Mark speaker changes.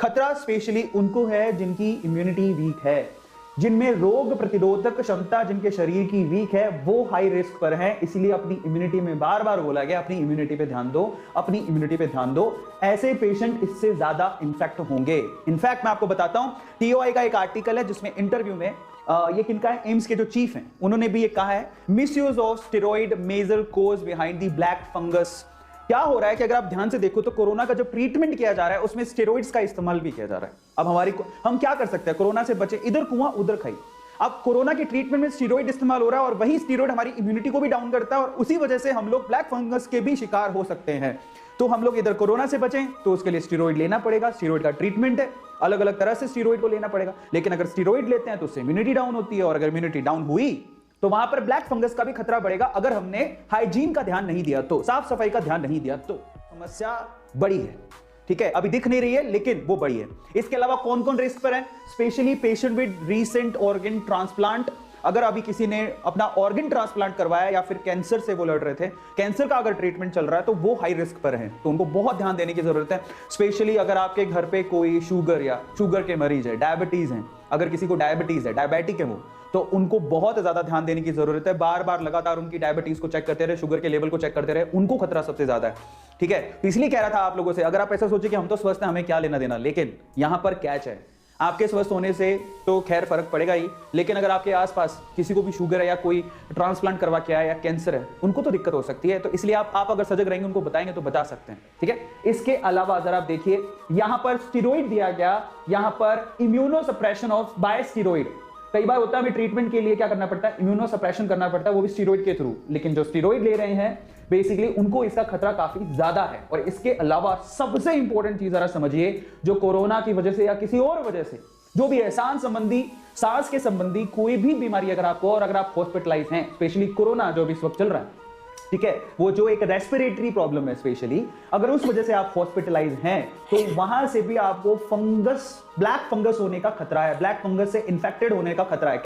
Speaker 1: खतरा स्पेशली उनको है जिनकी इम्यूनिटी वीक है, जिनमें रोग प्रतिरोधक क्षमता जिनके शरीर की वीक है, वो हाई रिस्क पर हैं। इसलिए अपनी इम्यूनिटी में बार बार बोला गया अपनी इम्यूनिटी पे ध्यान दो, अपनी इम्यूनिटी पे ध्यान दो। ऐसे पेशेंट इससे ज्यादा इन्फेक्ट होंगे। इनफैक्ट मैं आपको बताता हूं, टीओआई का एक आर्टिकल है जिसमें इंटरव्यू में ये किनका है, एम्स के जो चीफ हैं, उन्होंने भी ये कहा है, misuse of steroid major cause behind the black fungus. क्या हो रहा है कि अगर आप ध्यान से देखो तो कोरोना का जो ट्रीटमेंट किया जा रहा है उसमें स्टेरॉइड्स का इस्तेमाल भी किया जा रहा है। अब हम क्या कर सकते हैं, कोरोना से बचे, इधर कुआं उधर खाई। अब कोरोना के ट्रीटमेंट में स्टेरॉइड इस्तेमाल हो रहा है और वही स्टेरॉइड हमारी इम्यूनिटी को भी डाउन करता है और उसी वजह से हम लोग ब्लैक फंगस के भी शिकार हो सकते हैं। तो हम लोग इधर कोरोना से बचें तो उसके लिए स्टेरॉइड लेना पड़ेगा, स्टेरॉइड का ट्रीटमेंट है, अलग अलग तरह से स्टेरॉइड को लेना पड़ेगा। लेकिन अगर स्टेरॉइड लेते हैं तो उससे इम्यूनिटी डाउन होती है और अगर इम्यूनिटी डाउन हुई तो वहां पर ब्लैक फंगस का भी खतरा बढ़ेगा। अगर हमने हाइजीन का ध्यान नहीं दिया तो, साफ सफाई का ध्यान नहीं दिया तो समस्या बड़ी है। ठीक है, अभी दिख नहीं रही है लेकिन वो बड़ी है। इसके अलावा कौन कौन रिस्क पर है, specially patient with recent organ transplant. अगर अभी किसी ने अपना ऑर्गन ट्रांसप्लांट करवाया या फिर कैंसर से वो लड़ रहे थे, कैंसर का अगर ट्रीटमेंट चल रहा है तो वो हाई रिस्क पर है, तो उनको बहुत ध्यान देने की जरूरत है। स्पेशली अगर आपके घर पे कोई शुगर के मरीज है, डायबिटीज है, अगर किसी को डायबिटीज है, डायबिटिक है वो, तो उनको बहुत ज्यादा ध्यान देने की जरूरत है। बार बार लगातार उनकी डायबिटीज को चेक करते रहे, शुगर के लेवल को चेक करते रहे, उनको खतरा सबसे ज्यादा है। ठीक है, तो इसलिए कह रहा था आप लोगों से, अगर आप ऐसा सोचे कि हम तो स्वस्थ हैं, हमें क्या लेना देना, लेकिन यहां पर कैच है, आपके स्वस्थ होने से तो खैर फर्क पड़ेगा ही, लेकिन अगर आपके आसपास किसी को भी शुगर है या कोई ट्रांसप्लांट करवा के आया या कैंसर है, उनको तो दिक्कत हो सकती है। तो इसलिए आप अगर सजग रहेंगे, उनको बताएंगे तो बचा सकते हैं। ठीक है, इसके अलावा अगर आप देखिए, यहां पर स्टेरॉइड दिया गया, यहां पर immunosuppression of by steroid. कई बार होता है हमें ट्रीटमेंट के लिए क्या करना पड़ता है, इम्यूनो सप्रेशन करना पड़ता है, वो भी स्टेरॉइड के थ्रू। लेकिन जो स्टेरॉइड ले रहे हैं बेसिकली उनको इसका खतरा काफी ज्यादा है। और इसके अलावा सबसे इंपॉर्टेंट चीज जरा समझिए, जो कोरोना की वजह से या किसी और वजह से जो भी है, सांस के संबंधी कोई भी बीमारी अगर आपको, और अगर आप हॉस्पिटलाइज हैं, स्पेशली कोरोना जो भी इस वक्त चल रहा है, ठीक है, वो जो एक रेस्पिरेटरी प्रॉब्लम है स्पेशली, अगर उस वजह से आप हॉस्पिटलाइज हैं तो वहां से भी आपको फंगस, ब्लैक फंगस होने का खतरा है, ब्लैक फंगस से इंफेक्टेड होने का खतरा है।